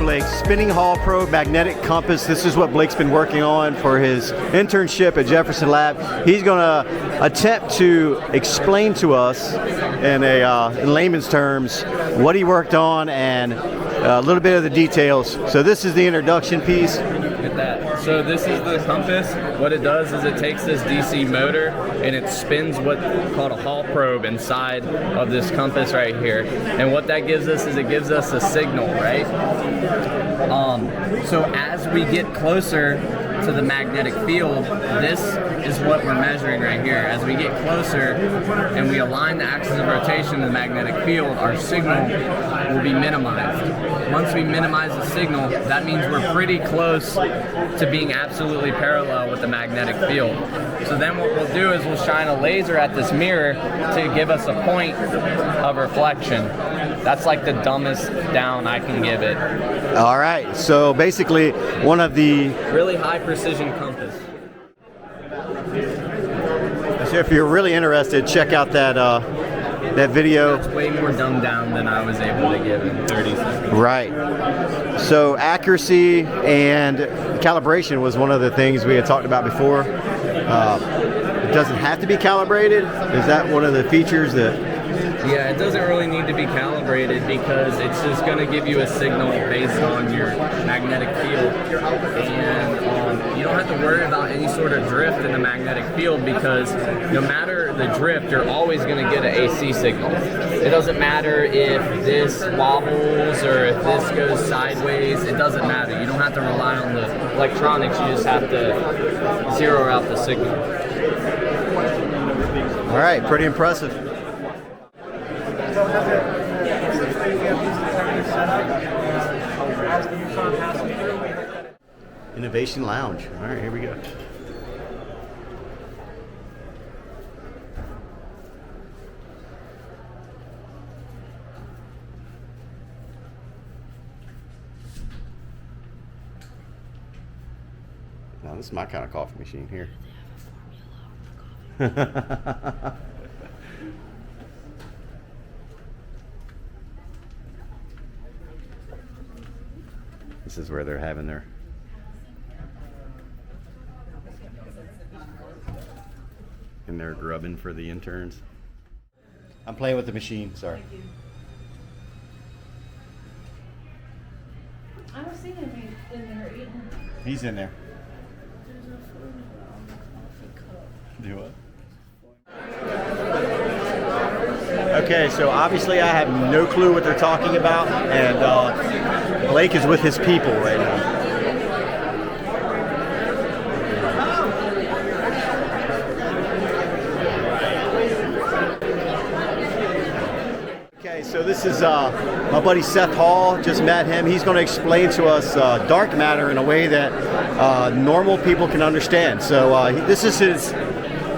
Blake, spinning Hall probe magnetic compass. This is what Blake's been working on for his internship at Jefferson Lab. He's going to attempt to explain to us in layman's terms what he worked on and a little bit of the details. So this is the introduction piece. So this is the compass. What it does is it takes this DC motor and it spins what's called a Hall probe inside of this compass right here. And what that gives us is it gives us a signal, right? So as we get closer to the magnetic field, this is what we're measuring right here. As we get closer and we align the axis of rotation to the magnetic field, our signal will be minimized. Once we minimize the signal, that means we're pretty close to being absolutely parallel with the magnetic field. So then what we'll do is we'll shine a laser at this mirror to give us a point of reflection. That's like the dumbest down I can give it. All right, so basically one of the really high precision compass. So if you're really interested, check out that video. It's way more dumbed down than I was able to give in 30 seconds. Right. So accuracy and calibration was one of the things we had talked about before. It doesn't have to be calibrated. Is that one of the features that? Yeah, it doesn't really need to be calibrated because it's just going to give you a signal based on your magnetic field. And you don't have to worry about any sort of drift in the magnetic field because no matter the drift, you're always going to get an AC signal. It doesn't matter if this wobbles or if this goes sideways. It doesn't matter. You don't have to rely on the electronics. You just have to zero out the signal. All right, pretty impressive. Innovation Lounge. All right, here we go. Now, this is my kind of coffee machine here. This is where they're having their and they're grubbing for the interns. I'm playing with the machine, sorry. I was seeing him in there eating. He's in there. There's a food on the coffee cup. Do what? Okay, so obviously I have no clue what they're talking about, and Blake is with his people right now. Okay, so this is my buddy Seth Hall. Just met him. He's going to explain to us dark matter in a way that normal people can understand. So this is his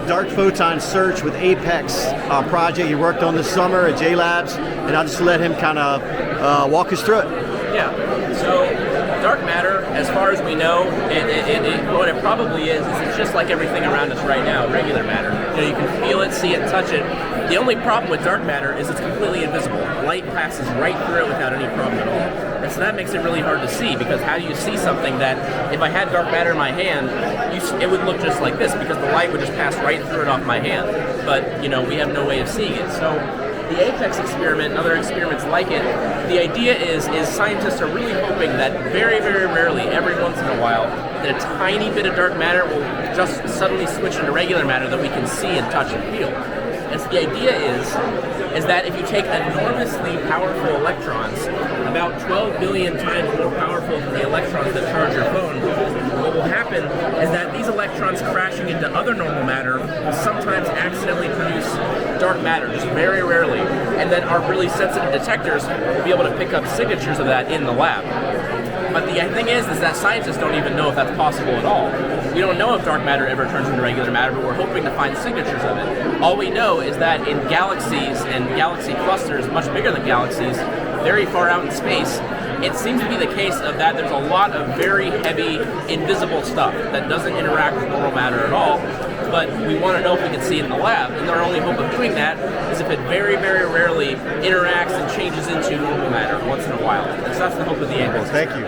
dark photon search with Apex project he worked on this summer at J-Labs, and I'll just let him kind of walk us through it. Yeah, so dark matter, as far as we know, what it probably is it's just like everything around us right now, regular matter. You know, you can feel it, see it, touch it. The only problem with dark matter is it's completely invisible. Light passes right through it without any problem at all. And so that makes it really hard to see, because how do you see something that, if I had dark matter in my hand, it would look just like this, because the light would just pass right through it off my hand. But, you know, we have no way of seeing it. So the Apex experiment and other experiments like it, the idea is scientists are really hoping that very, very rarely, every once in a while, that a tiny bit of dark matter will just suddenly switch into regular matter that we can see and touch and feel. And so the idea is that if you take enormously powerful electrons, about 12 billion times more powerful than the electrons that charge your phone, what will happen is that these electrons crashing into other normal matter will sometimes accidentally produce dark matter, just very rarely. And then our really sensitive detectors will be able to pick up signatures of that in the lab. But the thing is that scientists don't even know if that's possible at all. We don't know if dark matter ever turns into regular matter, but we're hoping to find signatures of it. All we know is that in galaxies and galaxy clusters much bigger than galaxies, very far out in space, it seems to be the case of that there's a lot of very heavy, invisible stuff that doesn't interact with normal matter at all. but we want to know if we can see it in the lab. And our only hope of doing that is if it very, very rarely interacts and changes into normal matter once in a while. And so that's the hope of the angle. Thank you.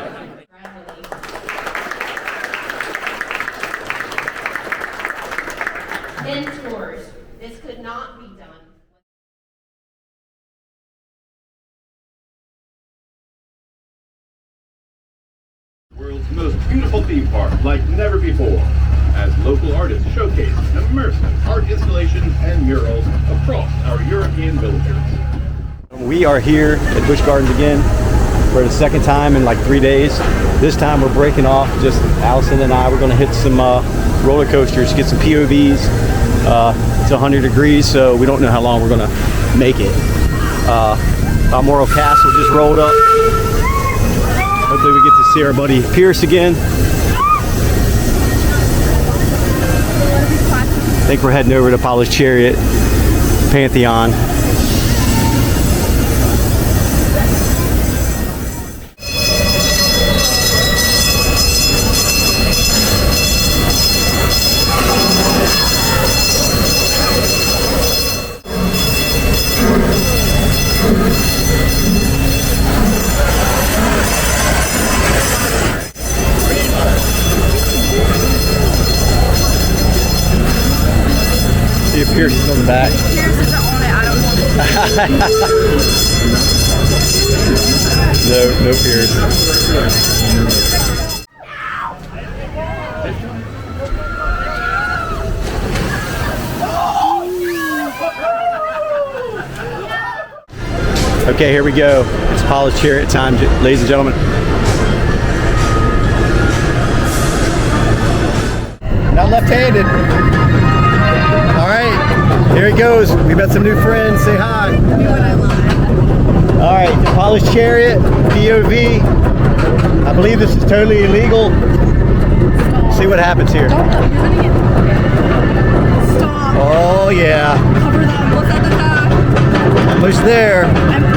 Mentors. This could not be done. World's most beautiful theme park like never before, as local artists showcase immersive art installations and murals across our European villages. We are here at Busch Gardens again for the second time in like 3 days. This time we're breaking off, just Allison and I. We're going to hit some roller coasters, get some POVs. It's 100 degrees, so we don't know how long we're going to make it. Balmoral Castle just rolled up. Hopefully we get to see our buddy Pierce again. I think we're heading over to Apollo's Chariot, Pantheon. See if Pierce is on the back. Pierce isn't on it, I don't know. No Pierce. Okay, here we go. It's Apollo's Chariot time, ladies and gentlemen. Not left-handed. All right, here he goes. We met some new friends. Say hi. All right, Apollo's Chariot, POV. I believe this is totally illegal. See what happens here. Don't look, you're gonna get... Stop. Oh yeah, Cover them, look at the back. almost there. I'm